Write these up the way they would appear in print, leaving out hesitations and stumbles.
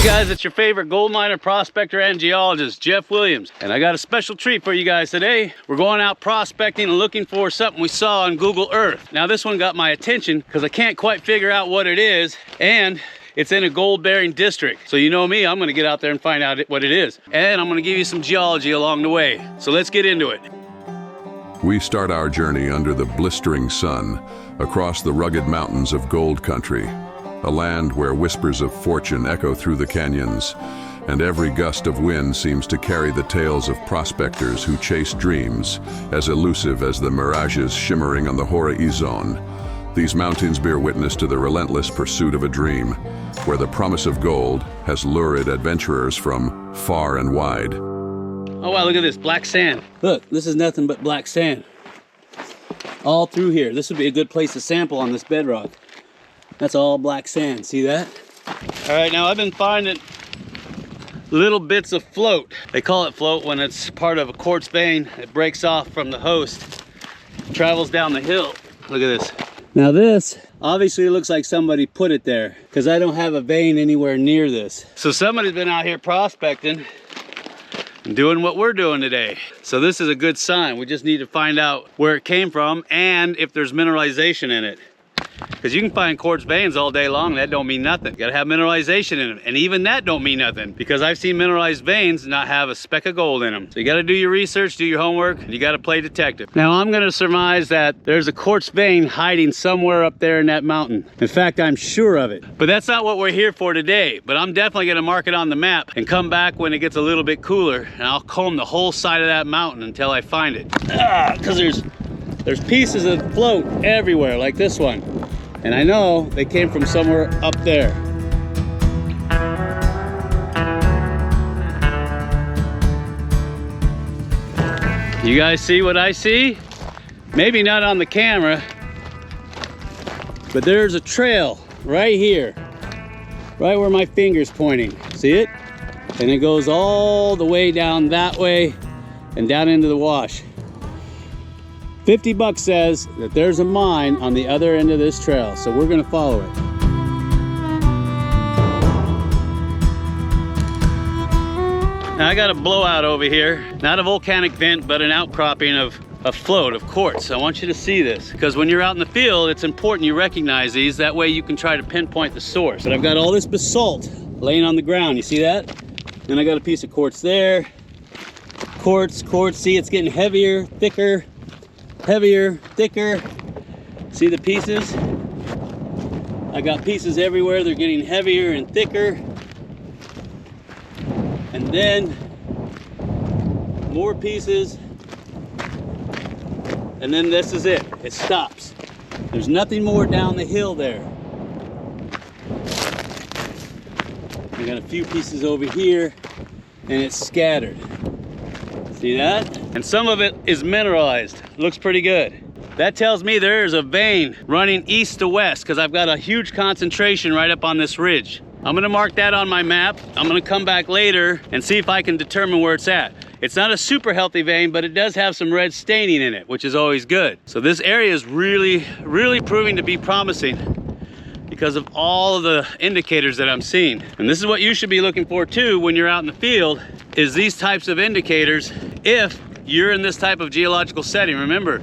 guys, it's your favorite gold miner, prospector, and geologist, Jeff Williams. And I got a special treat for you guys today. We're going out prospecting and looking for something we saw on Google Earth. Now this one got my attention because I can't quite figure out what it is, and it's in a gold bearing district. So you know me, I'm gonna get out there and find out what it is. And I'm gonna give you some geology along the way. So let's get into it. We start our journey under the blistering sun, across the rugged mountains of gold country, a land where whispers of fortune echo through the canyons, and every gust of wind seems to carry the tales of prospectors who chase dreams as elusive as the mirages shimmering on the horizon. These mountains bear witness to the relentless pursuit of a dream, where the promise of gold has lured adventurers from far and wide. Oh wow, look at this, black sand. Look, this is nothing but black sand. All through here. This would be a good place to sample on this bedrock. That's all black sand, see that? All right, now I've been finding little bits of float. They call it float when it's part of a quartz vein. It breaks off from the host, travels down the hill. Look at this. Now this obviously looks like somebody put it there because I don't have a vein anywhere near this. So somebody's been out here prospecting and doing what we're doing today. So this is a good sign. We just need to find out where it came from and if there's mineralization in it. Because you can find quartz veins all day long, that don't mean nothing. You gotta have mineralization in them, and even that don't mean nothing, because I've seen mineralized veins not have a speck of gold in them. So you gotta do your research, do your homework, and you gotta play detective. Now I'm gonna surmise that there's a quartz vein hiding somewhere up there in that mountain. In fact, I'm sure of it. But that's not what we're here for today. But I'm definitely gonna mark it on the map and come back when it gets a little bit cooler, and I'll comb the whole side of that mountain until I find it. Because there's pieces of float everywhere, like this one. And I know they came from somewhere up there. You guys see what I see? Maybe not on the camera, but there's a trail right here, right where my finger's pointing. See it? And it goes all the way down that way and down into the wash. 50 bucks says that there's a mine on the other end of this trail, so we're gonna follow it. Now I got a blowout over here, not a volcanic vent, but an outcropping of float, of quartz. I want you to see this, because when you're out in the field, it's important you recognize these, that way you can try to pinpoint the source. But I've got all this basalt laying on the ground, you see that? Then I got a piece of quartz there. Quartz, see it's getting heavier, thicker. Heavier, thicker. See the pieces? I got pieces everywhere. They're getting heavier and thicker. And then more pieces. And then this is it. It stops. There's nothing more down the hill there. I got a few pieces over here and it's scattered. See that? And some of it is mineralized. Looks pretty good. That tells me there's a vein running east to west because I've got a huge concentration right up on this ridge. I'm gonna mark that on my map. I'm gonna come back later and see if I can determine where it's at. It's not a super healthy vein, but it does have some red staining in it, which is always good. So this area is really proving to be promising because of all of the indicators that I'm seeing. And this is what you should be looking for too when you're out in the field, is these types of indicators if you're in this type of geological setting. Remember,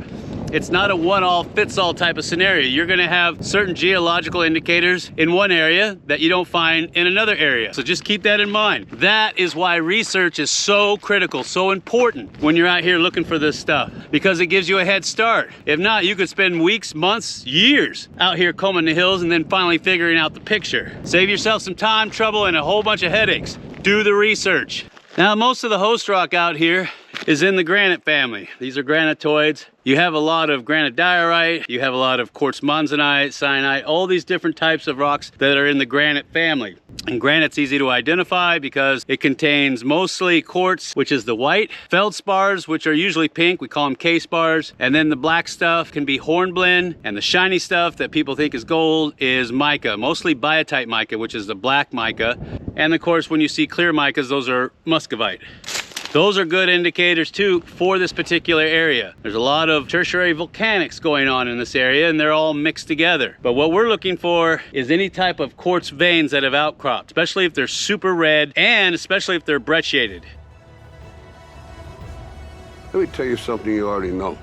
it's not a one-all-fits-all type of scenario. You're gonna have certain geological indicators in one area that you don't find in another area. So just keep that in mind. That is why research is so critical, so important when you're out here looking for this stuff, because it gives you a head start. If not, you could spend weeks, months, years out here combing the hills and then finally figuring out the picture. Save yourself some time, trouble, and a whole bunch of headaches. Do the research. Now, most of the host rock out here is in the granite family. These are granitoids. You have a lot of granite diorite, you have a lot of quartz monzonite, syenite, all these different types of rocks that are in the granite family. And granite's easy to identify because it contains mostly quartz, which is the white, feldspars, which are usually pink, we call them K-spars, and then the black stuff can be hornblende, and the shiny stuff that people think is gold is mica, mostly biotite mica, which is the black mica. And of course, when you see clear micas, those are muscovite. Those are good indicators too for this particular area. There's a lot of tertiary volcanics going on in this area, and they're all mixed together. But what we're looking for is any type of quartz veins that have outcropped, especially if they're super red and especially if they're brecciated. Let me tell you something you already know.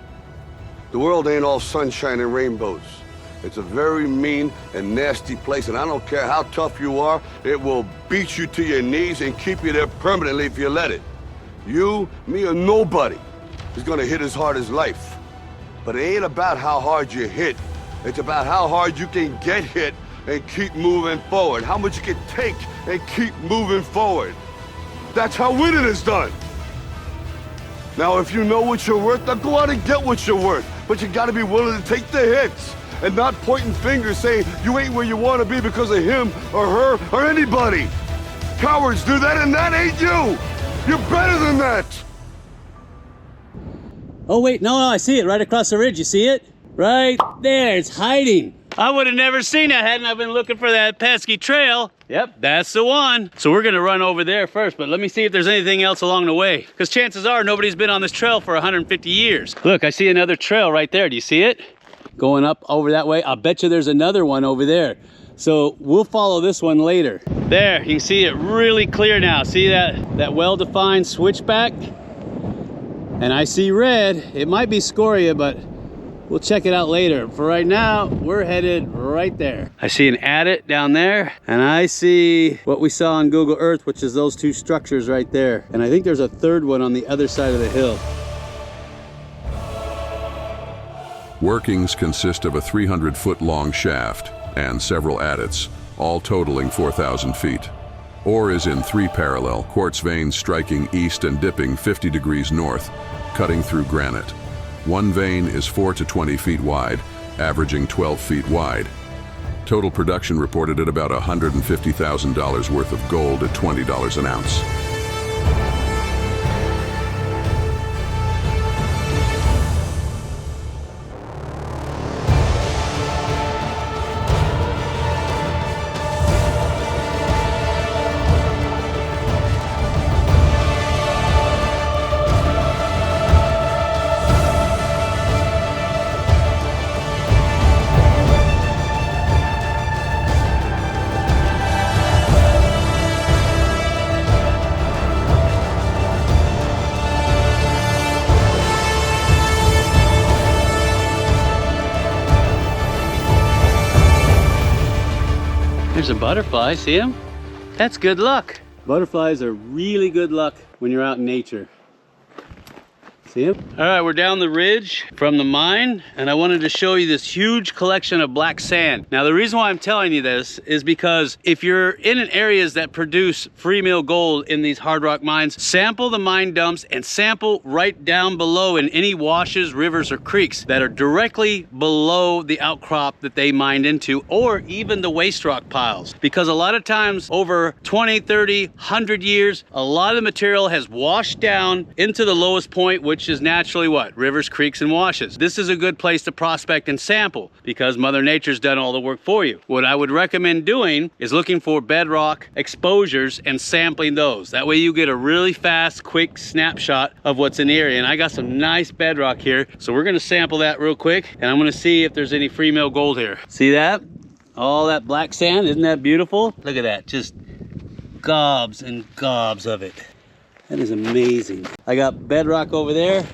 The world ain't all sunshine and rainbows. It's a very mean and nasty place, and I don't care how tough you are, it will beat you to your knees and keep you there permanently if you let it. You, me, or nobody is gonna hit as hard as life. But it ain't about how hard you hit. It's about how hard you can get hit and keep moving forward. How much you can take and keep moving forward. That's how winning is done. Now, if you know what you're worth, now go out and get what you're worth. But you gotta be willing to take the hits and not pointing fingers saying you ain't where you wanna be because of him or her or anybody. Cowards do that, and that ain't you. You're better than that. Oh wait, no, I see it right across the ridge. You see it? Right there, it's hiding. I would have never seen it hadn't I been looking for that pesky trail. Yep, that's the one. So we're gonna run over there first, but let me see if there's anything else along the way. Because chances are nobody's been on this trail for 150 years. Look, I see another trail right there. Do you see it? Going up over that way. I'll bet you there's another one over there. So we'll follow this one later. There, you can see it really clear now. See that well-defined switchback? And I see red. It might be scoria, but we'll check it out later. For right now, we're headed right there. I see an adit down there, and I see what we saw on Google Earth, which is those two structures right there. And I think there's a third one on the other side of the hill. Workings consist of a 300-foot long shaft and several adits, all totaling 4,000 feet. Ore is in 3 parallel quartz veins striking east and dipping 50 degrees north, cutting through granite. One vein is 4 to 20 feet wide, averaging 12 feet wide. Total production reported at about $150,000 worth of gold at $20 an ounce. There's a butterfly, see him? That's good luck. Butterflies are really good luck when you're out in nature. See him? All right, we're down the ridge from the mine, and I wanted to show you this huge collection of black sand. Now, the reason why I'm telling you this is because if you're in areas that produce free mill gold in these hard rock mines, sample the mine dumps and sample right down below in any washes, rivers, or creeks that are directly below the outcrop that they mined into, or even the waste rock piles. Because a lot of times over 20, 30, 100 years, a lot of the material has washed down into the lowest point, which is naturally what? Rivers, creeks, and washes. This is a good place to prospect and sample because Mother Nature's done all the work for you. What I would recommend doing is looking for bedrock exposures and sampling those. That way you get a really fast, quick snapshot of what's in the area. And I got some nice bedrock here, so we're gonna sample that real quick, and I'm gonna see if there's any free mill gold here. See that? All that black sand, isn't that beautiful? Look at that, just gobs and gobs of it. That is amazing. I got bedrock over there,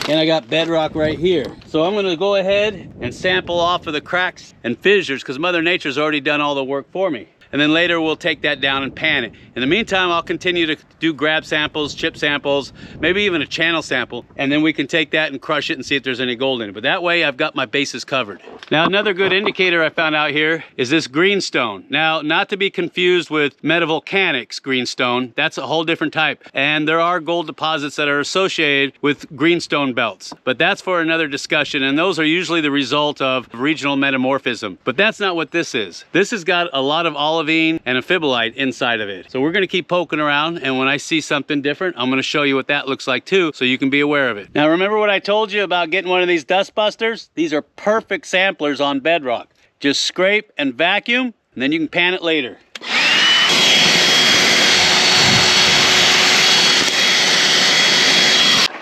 and I got bedrock right here. So I'm gonna go ahead and sample off of the cracks and fissures because Mother Nature's already done all the work for me. And then later we'll take that down and pan it. In the meantime, I'll continue to do grab samples, chip samples, maybe even a channel sample, and then we can take that and crush it and see if there's any gold in it. But that way I've got my bases covered. Now, another good indicator I found out here is this greenstone. Now, not to be confused with metavolcanics greenstone, that's a whole different type. And there are gold deposits that are associated with greenstone belts, but that's for another discussion. And those are usually the result of regional metamorphism. But that's not what this is. This has got a lot of olivine and amphibolite inside of it. So we're gonna keep poking around, and when I see something different, I'm gonna show you what that looks like too, so you can be aware of it. Now, remember what I told you about getting one of these dust busters? These are perfect samplers on bedrock. Just scrape and vacuum, and then you can pan it later.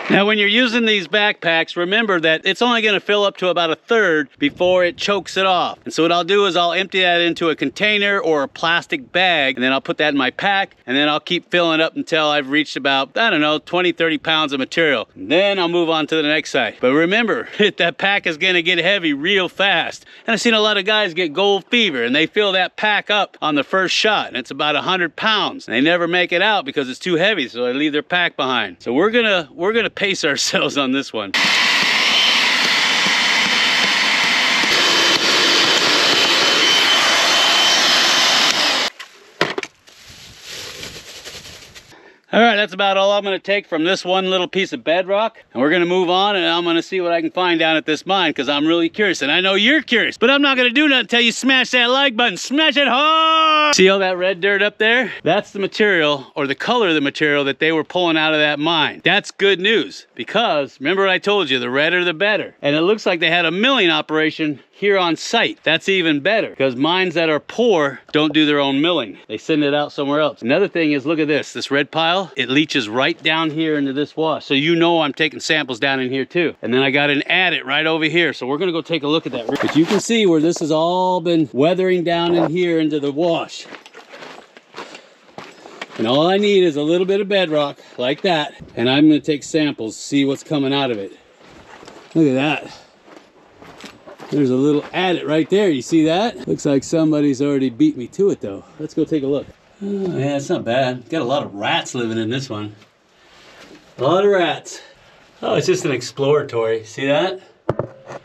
Now, when you're using these backpacks, remember that it's only going to fill up to about 1/3 before it chokes it off. And so what I'll do is I'll empty that into a container or a plastic bag, and then I'll put that in my pack, and then I'll keep filling up until I've reached about, I don't know, 20, 30 pounds of material. And then I'll move on to the next site. But remember, that pack is going to get heavy real fast. And I've seen a lot of guys get gold fever, and they fill that pack up on the first shot, and it's about 100 pounds. And they never make it out because it's too heavy, so they leave their pack behind. So we're gonna pace ourselves on this one. All right, that's about all I'm gonna take from this one little piece of bedrock. And we're gonna move on, and I'm gonna see what I can find down at this mine, because I'm really curious, and I know you're curious, but I'm not gonna do nothing until you smash that like button. Smash it hard! See all that red dirt up there? That's the material, or the color of the material that they were pulling out of that mine. That's good news, because remember what I told you, the redder the better. And it looks like they had a milling operation here on site. That's even better, because mines that are poor don't do their own milling. They send it out somewhere else. Another thing is, look at this red pile, it leaches right down here into this wash. So you know I'm taking samples down in here too. And then I got an adit right over here. So we're gonna go take a look at that. But you can see where this has all been weathering down in here into the wash. And all I need is a little bit of bedrock like that. And I'm gonna take samples, see what's coming out of it. Look at that. There's a little adit right there, you see that? Looks like somebody's already beat me to it though. Let's go take a look. Oh, yeah, it's not bad. Got a lot of rats living in this one. A lot of rats. Oh, it's just an exploratory. See that?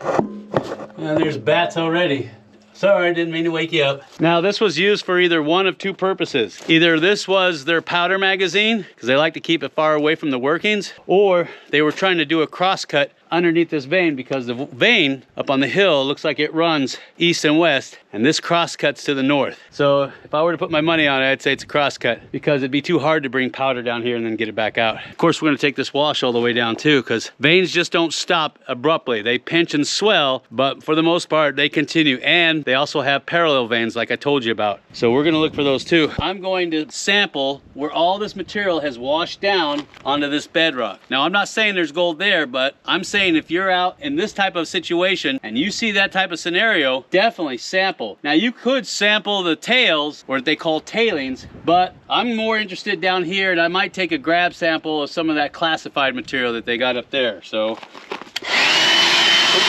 And there's bats already. Sorry, I didn't mean to wake you up. Now, this was used for either one of two purposes. Either this was their powder magazine, because they like to keep it far away from the workings, or they were trying to do a crosscut underneath this vein, because the vein up on the hill looks like it runs east and west, and this cross cuts to the north. So if I were to put my money on it, I'd say it's a cross cut, because it'd be too hard to bring powder down here and then get it back out. Of course, we're gonna take this wash all the way down too, because veins just don't stop abruptly. They pinch and swell, but for the most part, they continue. And they also have parallel veins like I told you about. So we're gonna look for those too. I'm going to sample where all this material has washed down onto this bedrock. Now, I'm not saying there's gold there, but I'm saying if you're out in this type of situation and you see that type of scenario, definitely sample. Now, you could sample the tails, or what they call tailings, but I'm more interested down here, and I might take a grab sample of some of that classified material that they got up there. So we'll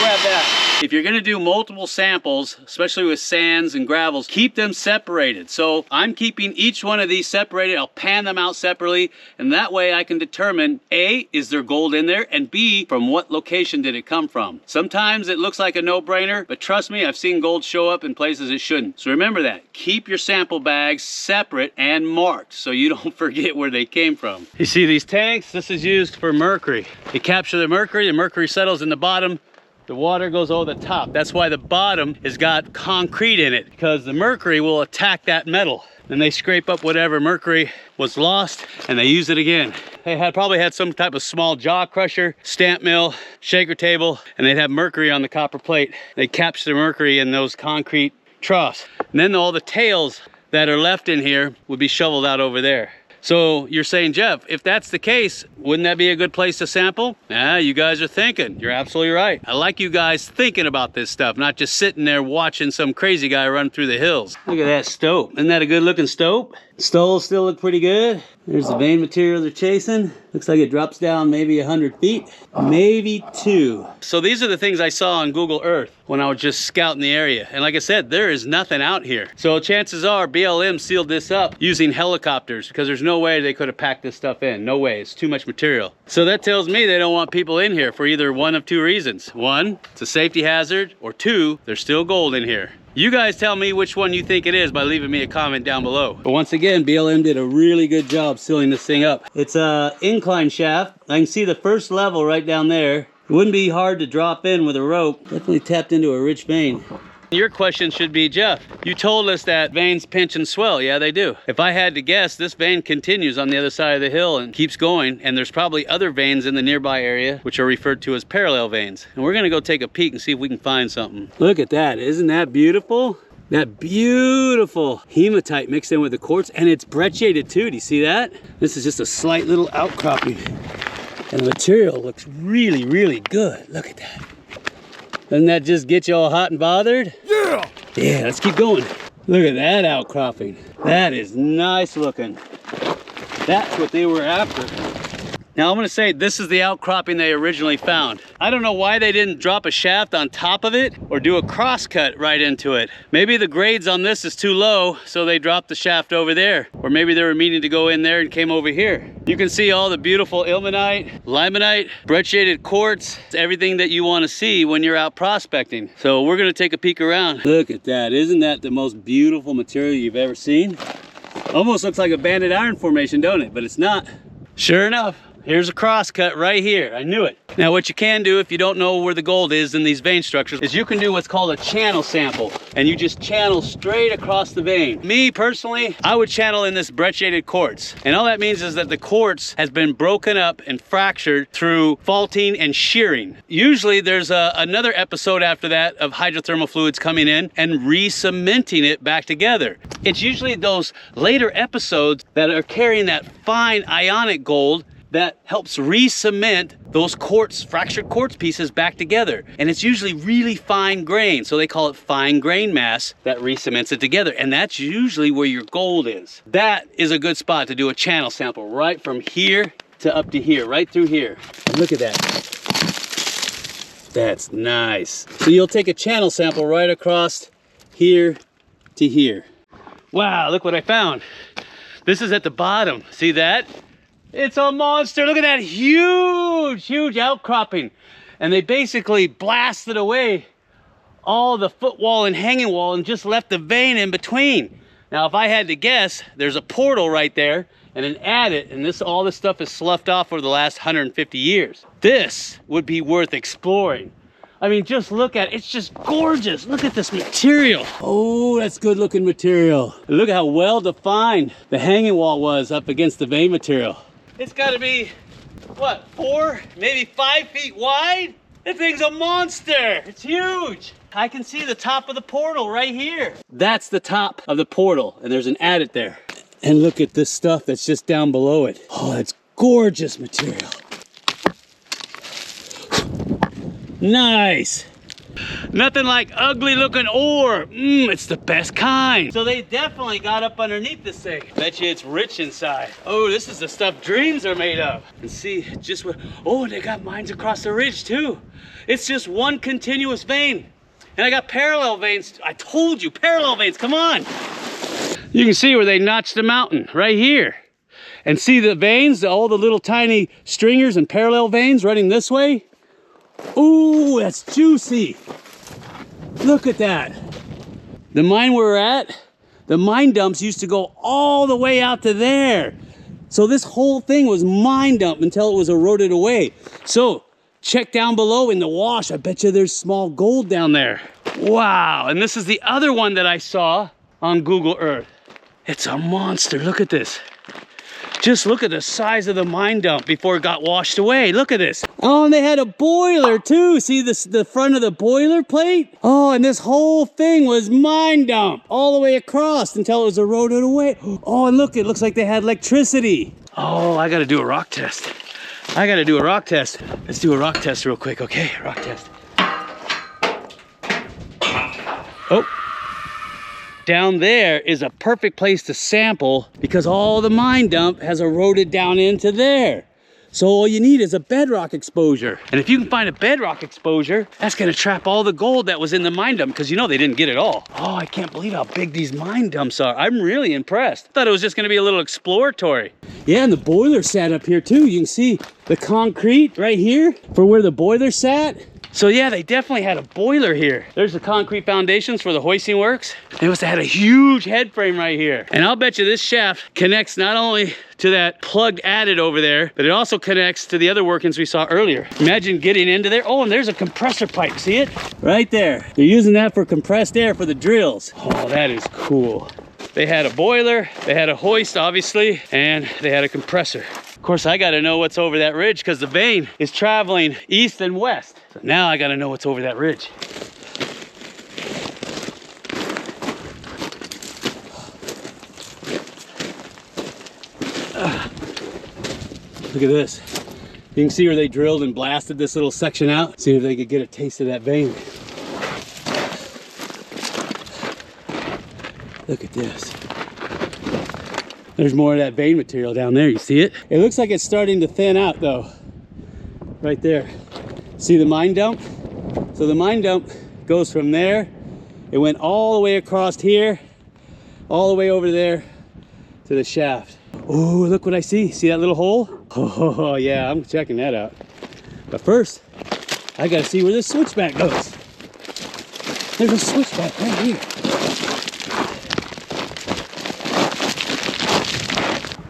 grab that. If you're gonna do multiple samples, especially with sands and gravels, keep them separated. So I'm keeping each one of these separated. I'll pan them out separately, and that way I can determine A, is there gold in there, and B, from what location did it come from. Sometimes it looks like a no-brainer, but trust me, I've seen gold show up in places it shouldn't. So remember that. Keep your sample bags separate and marked so you don't forget where they came from. You see these tanks? This is used for mercury. They capture the mercury settles in the bottom, the water goes over the top. That's why the bottom has got concrete in it, because the mercury will attack that metal. Then they scrape up whatever mercury was lost and they use it again. They probably had some type of small jaw crusher, stamp mill, shaker table, and they'd have mercury on the copper plate. They capture the mercury in those concrete troughs. And then all the tails that are left in here would be shoveled out over there. So you're saying, Jeff, if that's the case, wouldn't that be a good place to sample? Yeah, you guys are thinking. You're absolutely right. I like you guys thinking about this stuff, not just sitting there watching some crazy guy run through the hills. Look at that stope. Isn't that a good looking stope? Stoles still look pretty good. There's the vein material they're chasing. Looks like it drops down maybe 100 feet, maybe 2. So these are the things I saw on Google Earth when I was just scouting the area. And like I said, there is nothing out here. So chances are BLM sealed this up using helicopters, because there's no way they could have packed this stuff in. No way, it's too much material. So that tells me they don't want people in here for either one of two reasons. One, it's a safety hazard, or two, there's still gold in here. You guys tell me which one you think it is by leaving me a comment down below. But once again, BLM did a really good job sealing this thing up. It's an incline shaft. I can see the first level right down there. It wouldn't be hard to drop in with a rope. Definitely tapped into a rich vein. Your question should be, Jeff, you told us that veins pinch and swell. Yeah, they do. If I had to guess, this vein continues on the other side of the hill and keeps going, and there's probably other veins in the nearby area which are referred to as parallel veins. And we're gonna go take a peek and see if we can find something. Look at that, isn't that beautiful? That beautiful hematite mixed in with the quartz, and it's brecciated too. Do you see that? This is just a slight little outcropping. And the material looks really, really good. Look at that. Doesn't that just get you all hot and bothered? Yeah! Yeah, let's keep going. Look at that outcropping. That is nice looking. That's what they were after. Now I'm gonna say this is the outcropping they originally found. I don't know why they didn't drop a shaft on top of it or do a cross cut right into it. Maybe the grades on this is too low, so they dropped the shaft over there. Or maybe they were meaning to go in there and came over here. You can see all the beautiful ilmenite, limonite, brecciated quartz, everything that you wanna see when you're out prospecting. So we're gonna take a peek around. Look at that, isn't that the most beautiful material you've ever seen? Almost looks like a banded iron formation, don't it? But it's not. Sure enough. Here's a cross cut right here. I knew it. Now what you can do if you don't know where the gold is in these vein structures is you can do what's called a channel sample, and you just channel straight across the vein. Me personally, I would channel in this brecciated quartz. And all that means is that the quartz has been broken up and fractured through faulting and shearing. Usually there's another episode after that of hydrothermal fluids coming in and re-cementing it back together. It's usually those later episodes that are carrying that fine ionic gold that helps re-cement those fractured quartz pieces back together. And it's usually really fine grain, so they call it fine grain mass that re-cements it together. And that's usually where your gold is. That is a good spot to do a channel sample, right from here to up to here, right through here. And look at that. That's nice. So you'll take a channel sample right across here to here. Wow, look what I found. This is at the bottom, see that? It's a monster. Look at that huge, huge outcropping. And they basically blasted away all the footwall and hanging wall and just left the vein in between. Now, if I had to guess, there's a portal right there and an adit, and all this stuff is sloughed off over the last 150 years. This would be worth exploring. I mean, just look at it. It's just gorgeous. Look at this material. Oh, that's good looking material. Look at how well defined the hanging wall was up against the vein material. It's gotta be, what, 4, maybe 5 feet wide? That thing's a monster. It's huge. I can see the top of the portal right here. That's the top of the portal, and there's an adit there. And look at this stuff that's just down below it. Oh, that's gorgeous material. Nice. Nothing like ugly looking ore. It's the best kind. So they definitely got up underneath this thing. Bet you it's rich inside. Oh, this is the stuff dreams are made of. And see just what, oh, they got mines across the ridge too. It's just one continuous vein. And I got parallel veins. I told you, parallel veins, come on. You can see where they notched the mountain right here. And see the veins, all the little tiny stringers and parallel veins running this way? Ooh, that's juicy. Look at that. The mine we're at, the mine dumps used to go all the way out to there. So this whole thing was mine dump until it was eroded away. So check down below in the wash. I bet you there's small gold down there. Wow, and this is the other one that I saw on Google Earth. It's a monster, look at this. Just look at the size of the mine dump before it got washed away. Look at this. Oh, and they had a boiler too. See this, the front of the boiler plate? Oh, and this whole thing was mine dump all the way across until it was eroded away. Oh, and look, it looks like they had electricity. Oh, I gotta do a rock test. I gotta do a rock test. Let's do a rock test real quick, okay? Rock test. Oh. Down there is a perfect place to sample because all the mine dump has eroded down into there. So all you need is a bedrock exposure. And if you can find a bedrock exposure, that's gonna trap all the gold that was in the mine dump because you know they didn't get it all. Oh, I can't believe how big these mine dumps are. I'm really impressed. Thought it was just gonna be a little exploratory. Yeah, and the boiler sat up here too. You can see the concrete right here for where the boiler sat. So yeah, they definitely had a boiler here. There's the concrete foundations for the hoisting works. They must have had a huge head frame right here. And I'll bet you this shaft connects not only to that plugged adit over there, but it also connects to the other workings we saw earlier. Imagine getting into there. Oh, and there's a compressor pipe, see it? Right there. They're using that for compressed air for the drills. Oh, that is cool. They had a boiler, they had a hoist, obviously, and they had a compressor. Of course, I gotta know what's over that ridge because the vein is traveling east and west. So now I gotta know what's over that ridge. Look at this. You can see where they drilled and blasted this little section out. See if they could get a taste of that vein. Look at this. There's more of that vein material down there, you see it? It looks like it's starting to thin out though. Right there. See the mine dump? So the mine dump goes from there. It went all the way across here, all the way over there to the shaft. Oh, look what I see. See that little hole? Oh yeah, I'm checking that out. But first, I gotta see where this switchback goes. There's a switchback right here.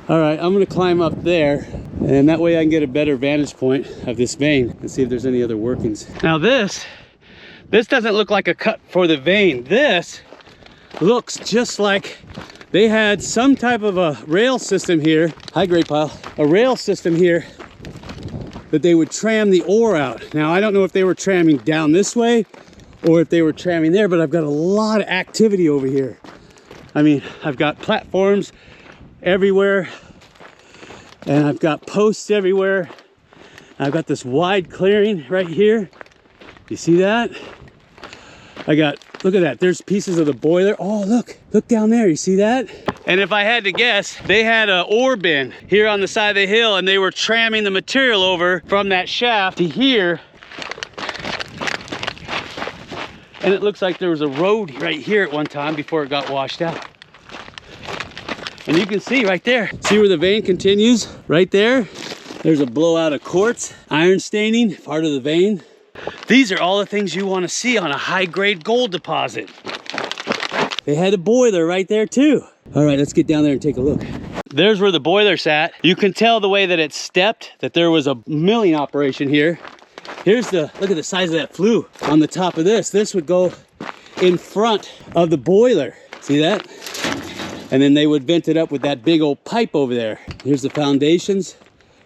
All right, I'm gonna climb up there, and that way I can get a better vantage point of this vein and see if there's any other workings. Now this doesn't look like a cut for the vein. This looks just like they had some type of a rail system here, high grade pile, a rail system here that they would tram the ore out. Now I don't know if they were tramming down this way or if they were tramming there, but I've got a lot of activity over here. I mean, I've got platforms everywhere, and I've got posts everywhere. I've got this wide clearing right here. You see that? Look at that, there's pieces of the boiler. Oh, look down there, you see that? And if I had to guess, they had an ore bin here on the side of the hill, and they were tramming the material over from that shaft to here. And it looks like there was a road right here at one time before it got washed out. And you can see right there, see where the vein continues? Right there, there's a blowout of quartz, iron staining, part of the vein. These are all the things you want to see on a high-grade gold deposit. They had a boiler right there too. All right, let's get down there and take a look. There's where the boiler sat. You can tell the way that it stepped, that there was a milling operation here. Look at the size of that flue on the top of this. This would go in front of the boiler. See that? And then they would vent it up with that big old pipe over there. Here's the foundations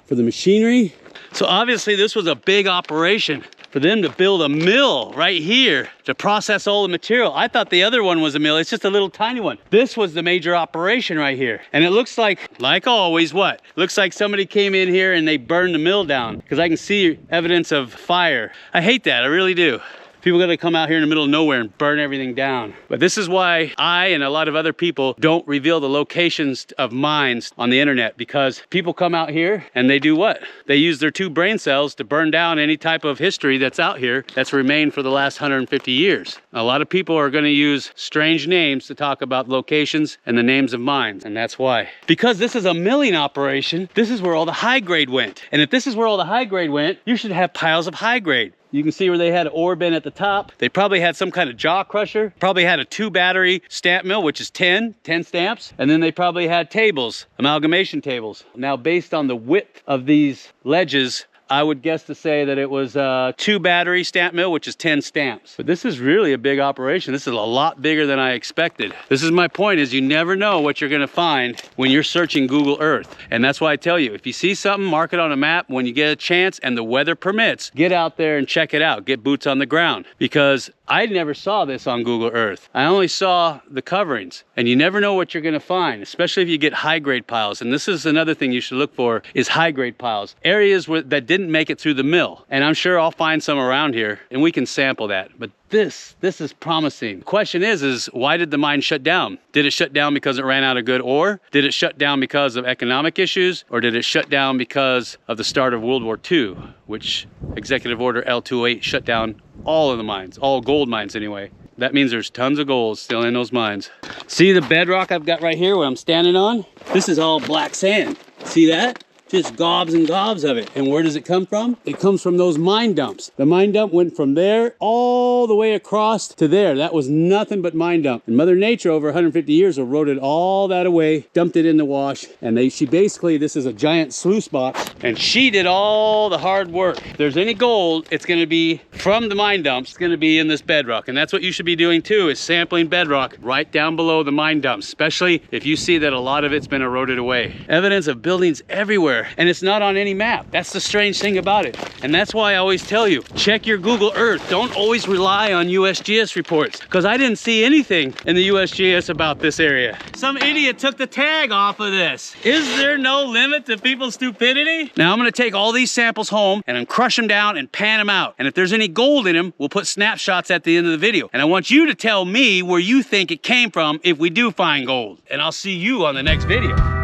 for the machinery. So obviously this was a big operation for them to build a mill right here to process all the material. I thought the other one was a mill. It's just a little tiny one. This was the major operation right here. And it looks like always, what? Looks like somebody came in here and they burned the mill down, because I can see evidence of fire. I hate that, I really do. People gotta come out here in the middle of nowhere and burn everything down. But this is why I and a lot of other people don't reveal the locations of mines on the internet, because people come out here and they do what? They use their 2 brain cells to burn down any type of history that's out here that's remained for the last 150 years. A lot of people are gonna use strange names to talk about locations and the names of mines, and that's why. Because this is a milling operation, this is where all the high grade went. And if this is where all the high grade went, you should have piles of high grade. You can see where they had an ore bin at the top. They probably had some kind of jaw crusher. Probably had a 2-battery stamp mill, which is 10 stamps. And then they probably had tables, amalgamation tables. Now, based on the width of these ledges, I would guess to say that it was a 2-battery stamp mill, which is 10 stamps. But this is really a big operation. This is a lot bigger than I expected. This is my point, is you never know what you're gonna find when you're searching Google Earth. And that's why I tell you, if you see something, mark it on a map. When you get a chance and the weather permits, get out there and check it out. Get boots on the ground. Because I never saw this on Google Earth. I only saw the coverings. And you never know what you're gonna find, especially if you get high-grade piles. And this is another thing you should look for, is high-grade piles. Areas that didn't make it through the mill. And I'm sure I'll find some around here and we can sample that. But this is promising. The question is why did the mine shut down? Did it shut down because it ran out of good ore? Did it shut down because of economic issues? Or did it shut down because of the start of World War II, which Executive Order L208 shut down all of the mines, all gold mines anyway. That means there's tons of gold still in those mines. See the bedrock I've got right here where I'm standing on? This is all black sand. See that? Just gobs and gobs of it. And where does it come from? It comes from those mine dumps. The mine dump went from there all the way across to there. That was nothing but mine dump. And Mother Nature over 150 years eroded all that away, dumped it in the wash, and this is a giant sluice box, and she did all the hard work. If there's any gold, it's gonna be from the mine dumps. It's gonna be in this bedrock. And that's what you should be doing too, is sampling bedrock right down below the mine dumps, especially if you see that a lot of it's been eroded away. Evidence of buildings everywhere. anywhere, and it's not on any map. That's the strange thing about it. And that's why I always tell you, check your Google Earth. Don't always rely on USGS reports, because I didn't see anything in the USGS about this area. Some idiot took the tag off of this. Is there no limit to people's stupidity? Now I'm gonna take all these samples home and then crush them down and pan them out. And if there's any gold in them, we'll put snapshots at the end of the video. And I want you to tell me where you think it came from if we do find gold. And I'll see you on the next video.